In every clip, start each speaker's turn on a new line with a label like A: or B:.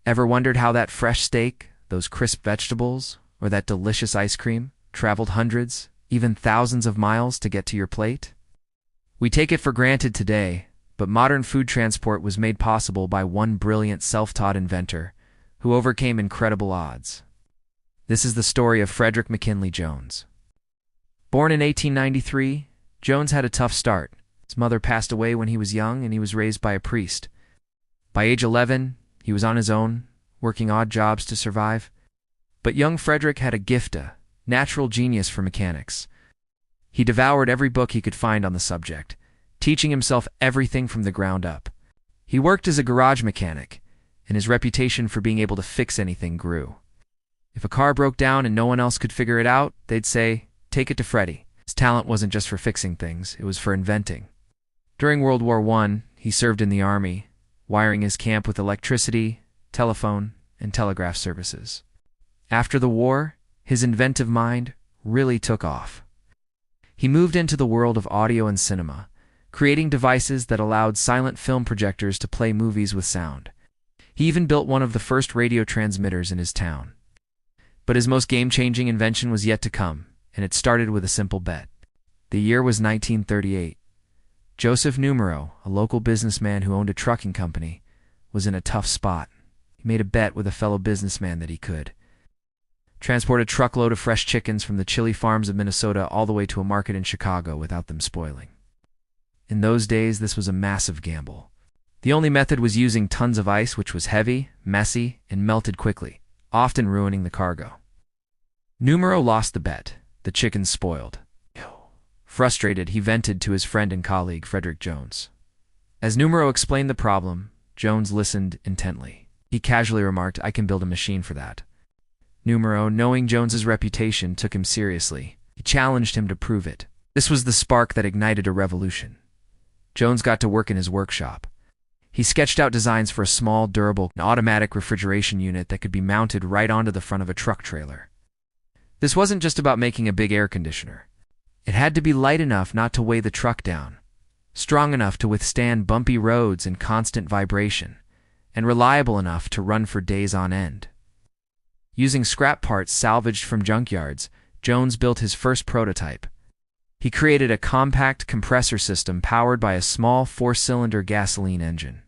A: Ever wondered how that fresh steak, those crisp vegetables, or that delicious ice cream traveled hundreds, even thousands of miles to get to your plate? We take it for granted today, but modern food transport was made possible by one brilliant self-taught inventor who overcame incredible odds. This is the story of Frederick McKinley Jones. Born in 1893, Jones had a tough start. His mother passed away when he was young, and he was raised by a priest. By age 11, he was on his own, working odd jobs to survive. But young Frederick had a gift, a natural genius for mechanics. He devoured every book he could find on the subject, teaching himself everything from the ground up. He worked as a garage mechanic, and his reputation for being able to fix anything grew. If a car broke down and no one else could figure it out, they'd say, "Take it to Freddie." His talent wasn't just for fixing things, it was for inventing. During World War I, he served in the army, wiring his camp with electricity, telephone, and telegraph services. After the war, his inventive mind really took off. He moved into the world of audio and cinema, creating devices that allowed silent film projectors to play movies with sound. He even built one of the first radio transmitters in his town. But his most game-changing invention was yet to come, and it started with a simple bet. The year was 1938. Joseph Numero, a local businessman who owned a trucking company, was in a tough spot. He made a bet with a fellow businessman that he could transport a truckload of fresh chickens from the chili farms of Minnesota all the way to a market in Chicago without them spoiling. In those days, this was a massive gamble. The only method was using tons of ice, which was heavy, messy, and melted quickly, often ruining the cargo. Numero lost the bet. The chickens spoiled. Frustrated, he vented to his friend and colleague, Frederick Jones. As Numero explained the problem, Jones listened intently. He casually remarked, "I can build a machine for that." Numero, knowing Jones's reputation, took him seriously. He challenged him to prove it. This was the spark that ignited a revolution. Jones got to work in his workshop. He sketched out designs for a small, durable, automatic refrigeration unit that could be mounted right onto the front of a truck trailer. This wasn't just about making a big air conditioner. It had to be light enough not to weigh the truck down, strong enough to withstand bumpy roads and constant vibration, and reliable enough to run for days on end. Using scrap parts salvaged from junkyards, Jones built his first prototype. He created a compact compressor system powered by a small 4-cylinder gasoline engine.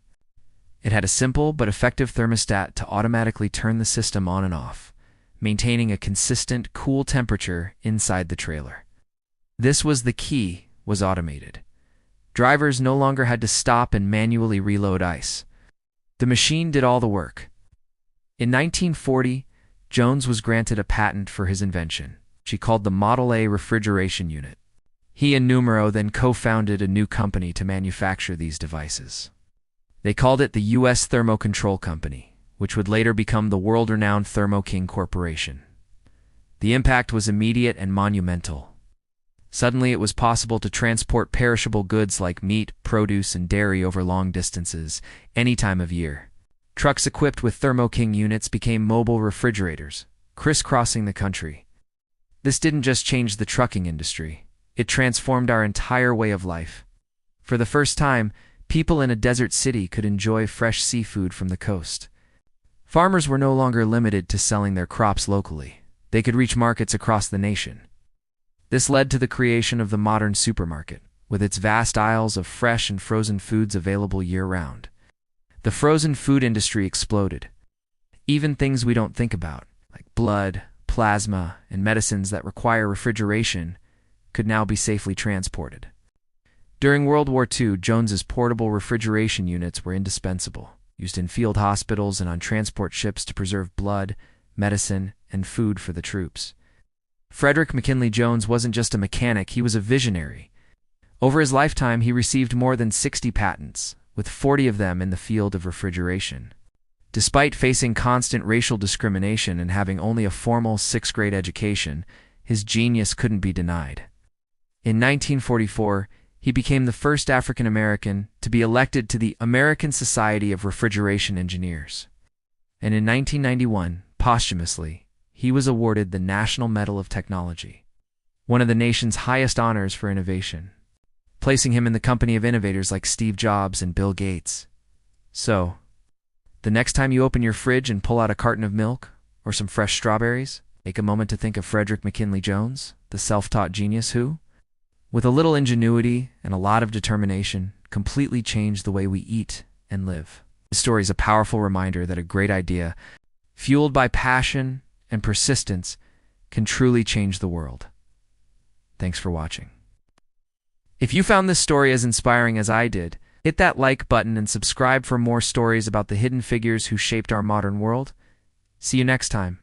A: It had a simple but effective thermostat to automatically turn the system on and off, maintaining a consistent, cool temperature inside the trailer. This was the key, was automated. Drivers no longer had to stop and manually reload ice. The machine did all the work. In 1940, Jones was granted a patent for his invention, which he called the Model A refrigeration unit. He and Numero then co-founded a new company to manufacture these devices. They called it the U.S. Thermo Control Company, which would later become the world-renowned Thermo King Corporation. The impact was immediate and monumental. Suddenly, it was possible to transport perishable goods like meat, produce, and dairy over long distances, any time of year. Trucks equipped with Thermo King units became mobile refrigerators, crisscrossing the country. This didn't just change the trucking industry. It transformed our entire way of life. For the first time, people in a desert city could enjoy fresh seafood from the coast. Farmers were no longer limited to selling their crops locally. They could reach markets across the nation. This led to the creation of the modern supermarket, with its vast aisles of fresh and frozen foods available year-round. The frozen food industry exploded. Even things we don't think about, like blood, plasma, and medicines that require refrigeration, could now be safely transported. During World War II, Jones's portable refrigeration units were indispensable, used in field hospitals and on transport ships to preserve blood, medicine, and food for the troops. Frederick McKinley Jones wasn't just a mechanic, he was a visionary. Over his lifetime, he received more than 60 patents, with 40 of them in the field of refrigeration. Despite facing constant racial discrimination and having only a formal 6th-grade education, his genius couldn't be denied. In 1944, he became the first African American to be elected to the American Society of Refrigeration Engineers. And in 1991, posthumously, he was awarded the National Medal of Technology, one of the nation's highest honors for innovation, placing him in the company of innovators like Steve Jobs and Bill Gates. So, The next time you open your fridge and pull out a carton of milk or some fresh strawberries, take a moment to think of Frederick McKinley Jones, the self-taught genius who, with a little ingenuity and a lot of determination, completely changed the way we eat and live. This story is a powerful reminder that a great idea, fueled by passion and persistence, can truly change the world. Thanks for watching. If you found this story as inspiring as I did, hit that like button and subscribe for more stories about the hidden figures who shaped our modern world. See you next time.